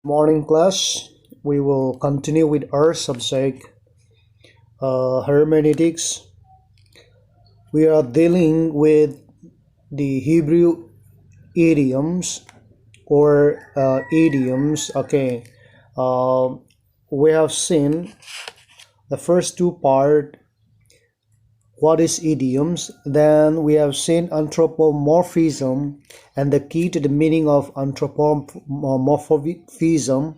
Morning class. We will continue with our subject, hermeneutics. We are dealing with the Hebrew idioms or idioms. Okay, uh, we have seen the first two part. What is idioms? Then we have seen anthropomorphism and the key to the meaning of anthropomorphism.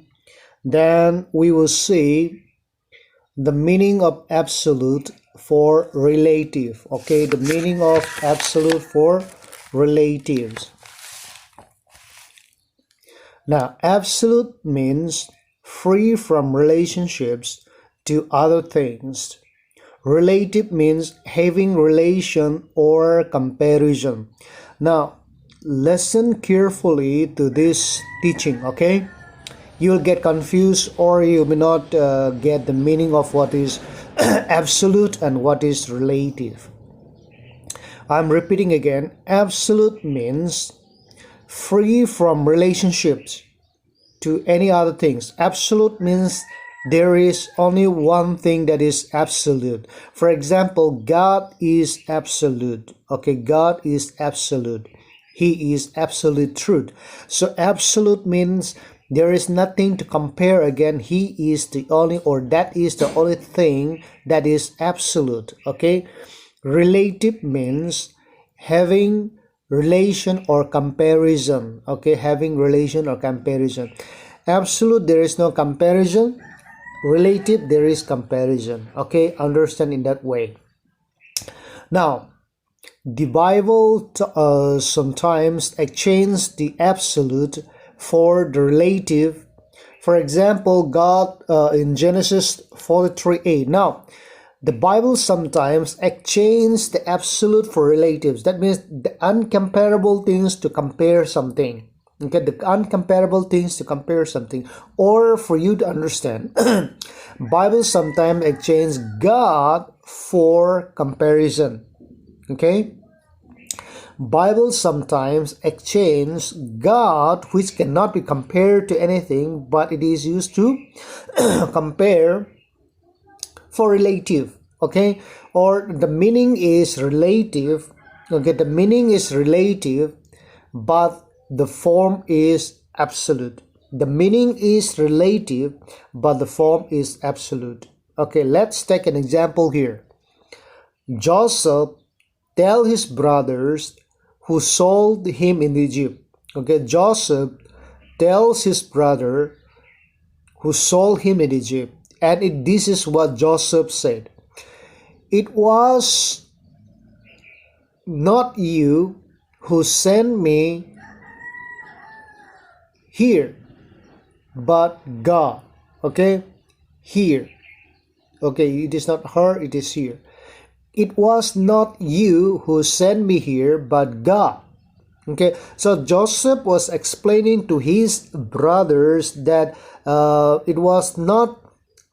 Then we will see the meaning of absolute for relative. Okay, the meaning of absolute for relatives. Now, absolute means free from relationships to other things. Relative means having relation or comparison. Now, listen carefully to this teaching, okay? You'll get confused or you may not get the meaning of what is absolute and what is relative. I'm repeating again. Absolute means free from relationships to any other things. Absolute means there is only one thing that is absolute. For example, God is absolute. Okay, God is absolute. He is absolute truth. So absolute means there is nothing to compare again. He is the only, or that is the only thing that is absolute. Okay. Relative means having relation or comparison. Okay, having relation or comparison. Absolute, there is no comparison. Relative, there is comparison. Okay, understand in that way. Now, the Bible sometimes exchanges the absolute for the relative. For example, God in Genesis 43:8. Now, the Bible sometimes exchanges the absolute for relatives. That means the uncomparable things to compare something. Okay, the uncomparable things to compare something. Or for you to understand, Bible sometimes exchanges God for comparison. Okay, Bible sometimes exchange God, which cannot be compared to anything, but it is used to compare for relative. Okay, or the meaning is relative. Okay, the meaning is relative, but the form is absolute. The meaning is relative, but the form is absolute. Okay, let's take an example here. Joseph tell his brothers who sold him in Egypt. Okay, Joseph tells his brother who sold him in Egypt, and this is what Joseph said. It was not you who sent me here, but God. Okay, here. Okay, it is not her, it is here. It was not you who sent me here, but God. Okay, so Joseph was explaining to his brothers that it was not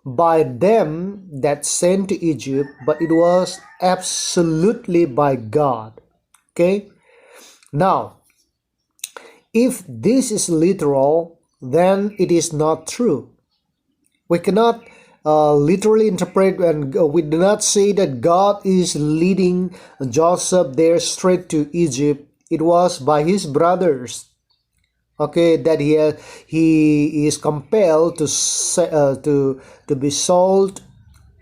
by them that sent to Egypt, but it was absolutely by God. Okay, now if this is literal, then it is not true. We cannot literally interpret, and we do not say that God is leading Joseph there straight to Egypt. It was by his brothers, okay, that he is compelled to be sold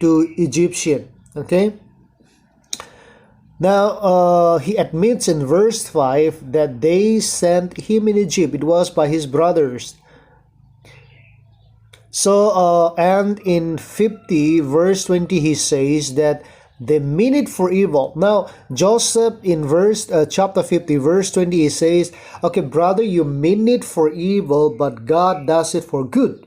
to Egyptian. Okay. Now he admits in verse 5 that they sent him in Egypt. It was by his brothers. So, and in 50 verse 20 he says that they mean it for evil. Now, Joseph in chapter 50 verse 20 he says, okay, brother, you mean it for evil, but God does it for good.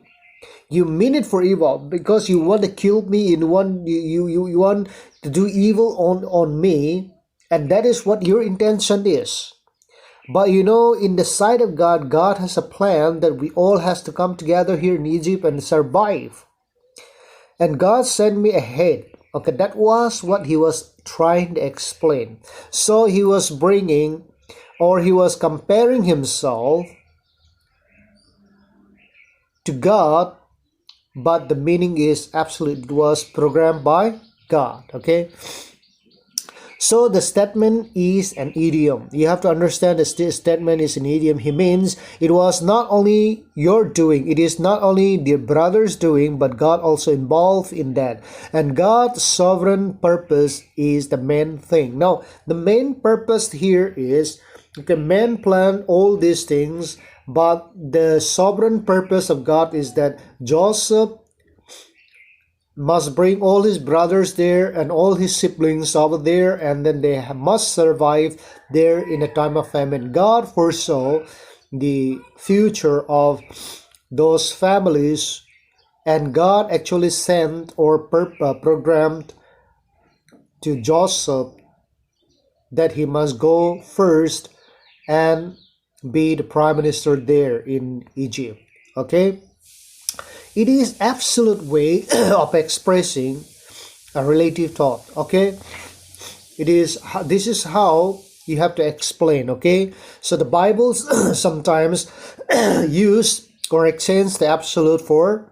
You mean it for evil because you want to kill me, you want to do evil on me, and that is what your intention is. But you know, in the sight of God, God has a plan that we all has to come together here in Egypt and survive. And God sent me ahead. Okay, that was what he was trying to explain. So he was bringing, or he was comparing himself God, but the meaning is absolute. It was programmed by God. Okay. So the statement is an idiom. You have to understand that this statement is an idiom. He means it was not only your doing, it is not only the brother's doing, but God also involved in that. And God's sovereign purpose is the main thing. Now, the main purpose here is, okay, man planned all these things, but the sovereign purpose of God is that Joseph must bring all his brothers there and all his siblings over there, and then they must survive there in a time of famine. God foresaw the future of those families, and God actually sent or programmed to Joseph that he must go first and be the prime minister there in Egypt. Okay? It is absolute way of expressing a relative thought. Okay, this is how you have to explain. Okay, so the Bibles sometimes use or exchange the absolute for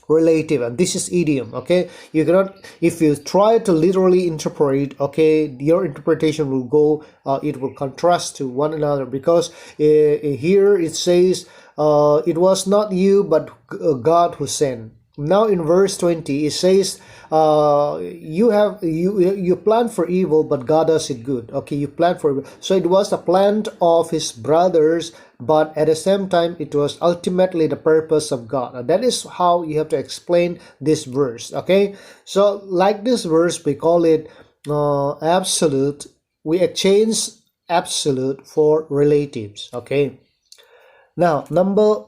relative, and this is idiom. Okay, you cannot, if you try to literally interpret, okay, your interpretation will go it will contrast to one another, because here it says it was not you but God who sent. Now in verse 20 it says you plan for evil, but God does it good. Okay, you plan for evil. So it was a plan of his brothers, but at the same time it was ultimately the purpose of God. And that is how you have to explain this verse. Okay, so like this verse, we call it absolute. We exchange absolute for relatives. Okay, now number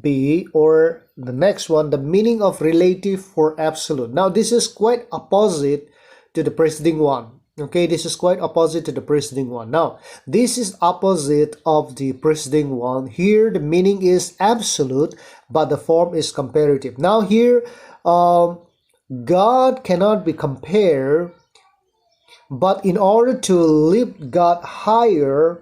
B, or the next one, the meaning of relative for absolute. Now this is quite opposite to the preceding one. Okay, this is quite opposite to the preceding one. Now this is opposite of the preceding one. Here the meaning is absolute, but the form is comparative. Now here God cannot be compared, but in order to lift God higher,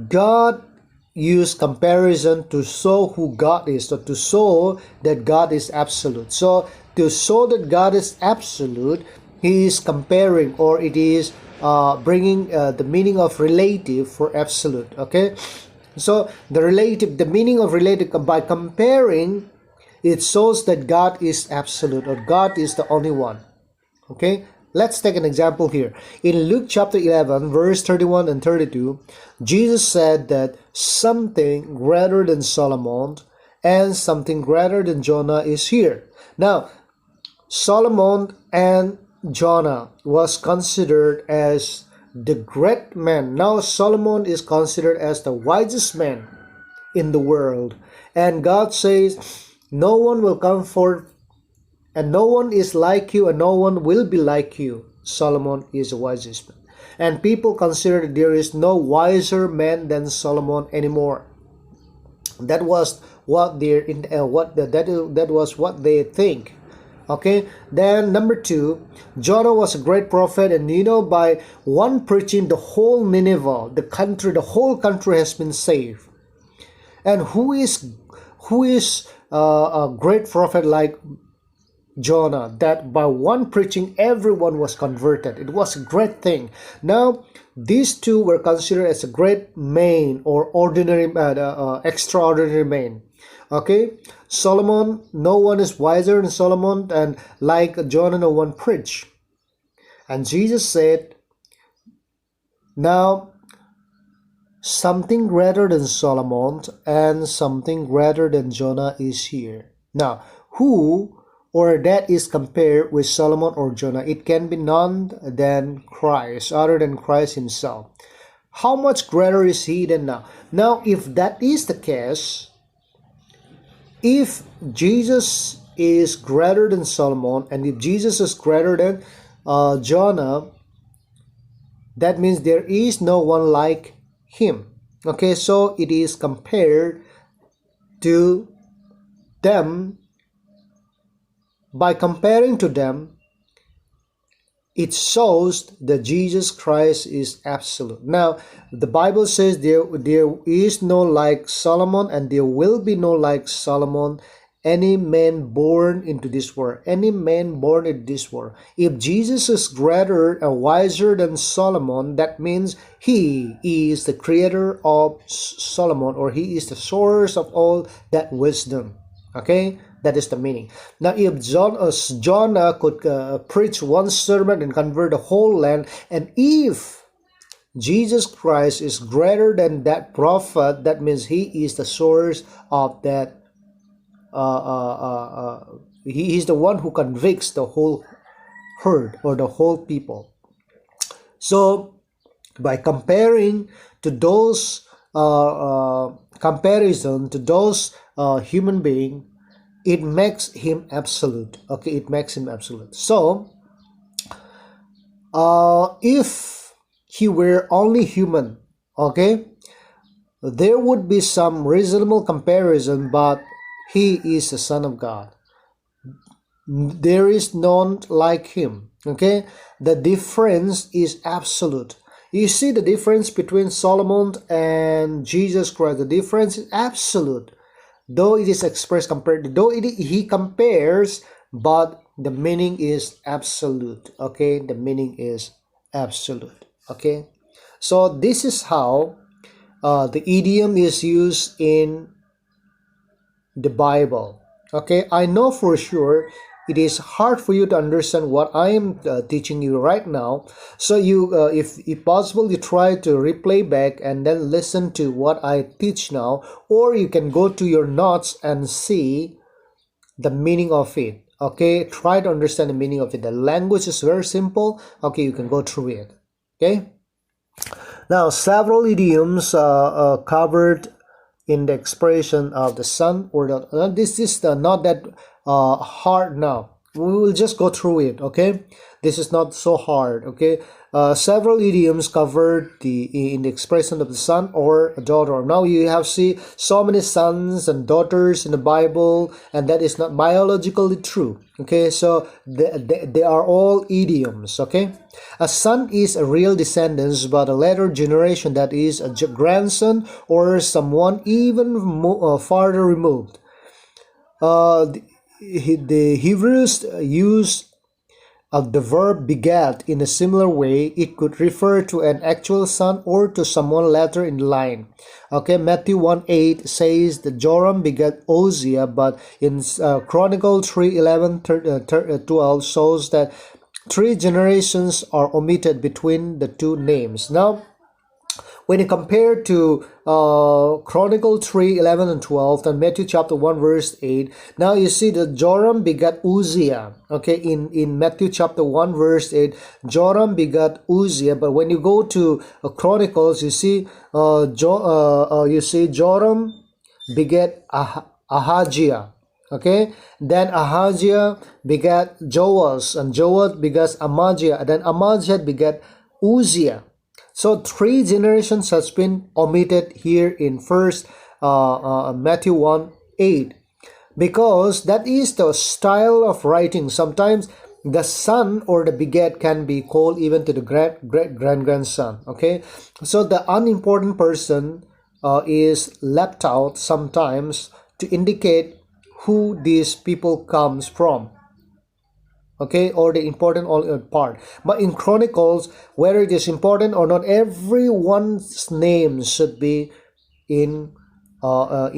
God use comparison to show who God is, so to show that God is absolute. So to show that God is absolute, he is comparing, or it is bringing the meaning of relative for absolute. Okay, so the meaning of relative, by comparing, it shows that God is absolute, or God is the only one. Okay, let's take an example here. In Luke chapter 11, verse 31 and 32, Jesus said that something greater than Solomon and something greater than Jonah is here. Now, Solomon and Jonah was considered as the great man. Now, Solomon is considered as the wisest man in the world. And God says, no one will come forth, and no one is like you, and no one will be like you. Solomon is the wisest man. And people consider that there is no wiser man than Solomon anymore. That was what that was what they think. Okay. Then number 2, Jonah was a great prophet, and by one preaching, the whole Nineveh, the whole country has been saved. And who is a great prophet like Jonah, that by one preaching everyone was converted? It was a great thing. Now these two were considered as a great man, or ordinary extraordinary man. Okay, Solomon, no one is wiser than Solomon, and like Jonah, no one preached. And Jesus said, now something greater than Solomon and something greater than Jonah is here. Now who or that is compared with Solomon or Jonah? It can be none than Christ, other than Christ himself. How much greater is he than now? Now, if that is the case, if Jesus is greater than Solomon, and if Jesus is greater than Jonah, that means there is no one like him. Okay, so it is compared to them. By comparing to them, it shows that Jesus Christ is absolute. Now, the Bible says there is no like Solomon, and there will be no like Solomon, any man born into this world. Any man born into this world. If Jesus is greater and wiser than Solomon, that means he is the creator of Solomon, or he is the source of all that wisdom. Okay, that is the meaning. Now, if Jonah could preach one sermon and convert the whole land, and if Jesus Christ is greater than that prophet, that means he is the source of that. He is the one who convicts the whole herd or the whole people. So, by comparing to those comparison to those human being, it makes him absolute. Okay, it makes him absolute. So, if he were only human, okay, there would be some reasonable comparison, but he is the Son of God. There is none like him. Okay, the difference is absolute. You see the difference between Solomon and Jesus Christ. The difference is absolute. Though it is expressed compared, though he compares, but the meaning is absolute. Okay, the meaning is absolute. Okay, so this is how the idiom is used in the Bible. Okay, I know for sure it is hard for you to understand what I am teaching you right now. So you, if possible, you try to replay back and then listen to what I teach now, or you can go to your notes and see the meaning of it. Okay, try to understand the meaning of it. The language is very simple. Okay, you can go through it. Okay, now several idioms covered in the expression of the sun or the this is not that hard. Now we will just go through it. Okay, this is not so hard. Okay, several idioms covered in the expression of the son or a daughter. Now you have see so many sons and daughters in the Bible, and that is not biologically true. Okay, so they are all idioms. Okay, a son is a real descendant, but a later generation, that is a grandson or someone even farther removed. The Hebrews use of the verb begat in a similar way. It could refer to an actual son or to someone later in line. Okay, Matthew 1:8 says that Joram begat Uzziah, but in Chronicle 3:11-12 shows that 3 generations are omitted between the 2 names. Now, when you compare to Chronicle 3:11-12 and Matthew chapter 1 verse 8, now you see that Joram begat Uzziah. Okay, in Matthew chapter 1 verse 8, Joram begat Uzziah, but when you go to Chronicles, you see Joram begat Ahaziah. Okay, then Ahaziah begat Joas, and Joas begat Amaziah, and then Amaziah begat Uzziah. So 3 generations has been omitted here in first Matthew 1:8, because that is the style of writing. Sometimes the son or the begat can be called even to the great-grandson. Okay, so the unimportant person is left out sometimes to indicate who these people comes from. Okay, or the important part. But in Chronicles, whether it is important or not, everyone's name should be in the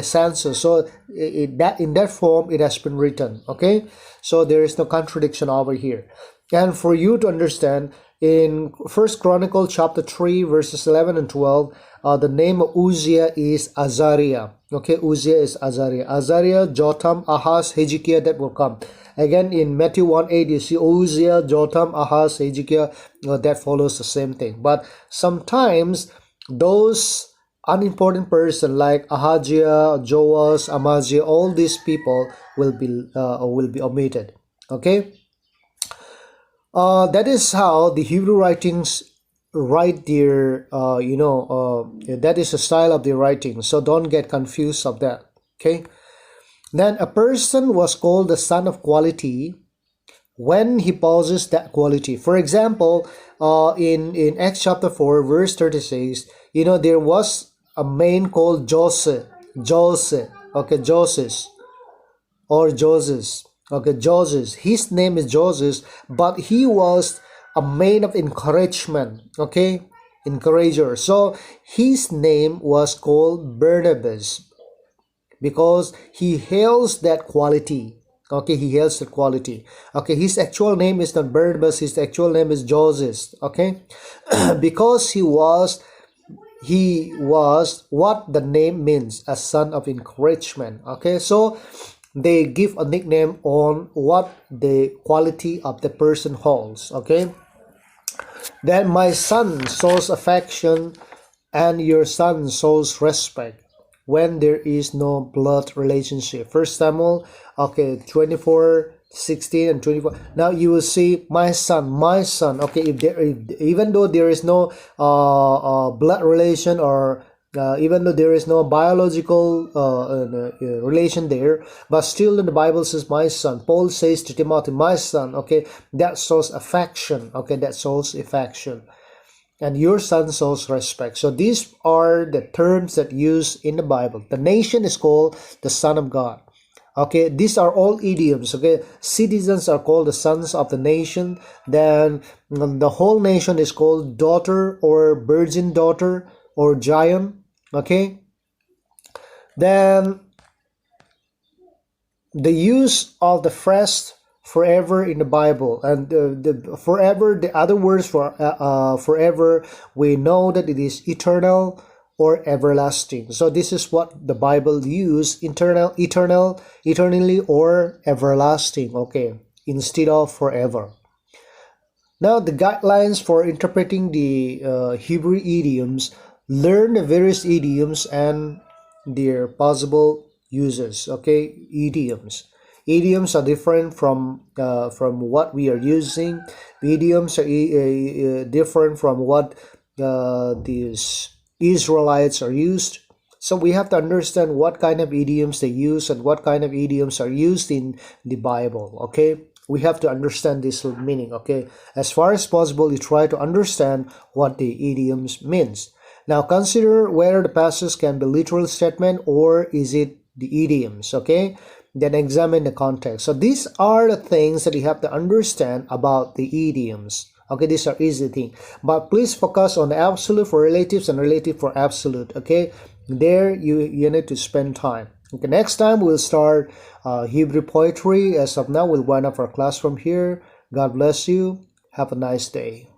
census. So in that form, it has been written. Okay, so there is no contradiction over here. And for you to understand, in First Chronicle chapter 3 verses 11 and 12, the name of Uzziah is Azariah. Okay, Uzziah is Azariah. Azariah, Jotham, Ahaz, Hezekiah, that will come. Again, in Matthew 1:8, you see Uzziah, Jotham, Ahaz, Hezekiah, that follows the same thing. But sometimes those unimportant person like Ahaziah, Joas, Amaziah, all these people will be omitted. Okay, that is how the Hebrew writings write their that is the style of their writing, so don't get confused of that. Okay, then a person was called the son of quality when he possesses that quality. For example, in Acts chapter 4, verse 36, there was a man called Joseph, okay, Joseph, or Joseph, okay, Joseph. His name is Joseph, but he was a man of encouragement, okay, encourager. So his name was called Barnabas because he hails that quality. Okay, he hails that quality. Okay, his actual name is not Barnabas, his actual name is Joseph. Okay, because he was what the name means, a son of encouragement. Okay, so they give a nickname on what the quality of the person holds. Okay, then my son shows affection and your son shows respect when there is no blood relationship. First Samuel, okay, 24:16 and 24. Now you will see my son. Okay, even though there is no blood relation, or even though there is no biological relation there, but still in the Bible says my son. Paul says to Timothy, my son. Okay, that shows affection. Okay, that shows affection. And your son shows respect. So these are the terms that used in the Bible. The nation is called the Son of God. Okay, these are all idioms. Okay, citizens are called the sons of the nation. Then the whole nation is called daughter or virgin daughter or giant. Okay, then the use of the phrase forever in the Bible, and the forever, the other words for forever, we know that it is eternal or everlasting. So this is what the Bible use: eternally, or everlasting. Okay, instead of forever. Now the guidelines for interpreting the Hebrew idioms: learn the various idioms and their possible uses. Okay, idioms are different from what we are using. Idioms are different from what these Israelites are used. So we have to understand what kind of idioms they use and what kind of idioms are used in the Bible. Okay, we have to understand this meaning. Okay, as far as possible, you try to understand what the idioms means. Now consider whether the passage can be literal statement or is it the idioms. Okay, then examine the context. So these are the things that you have to understand about the idioms. Okay, these are easy things, but please focus on the absolute for relatives and relative for absolute. Okay, there you need to spend time. Okay, next time we'll start Hebrew poetry. As of now, we'll wind up our class from here. God bless you. Have a nice day.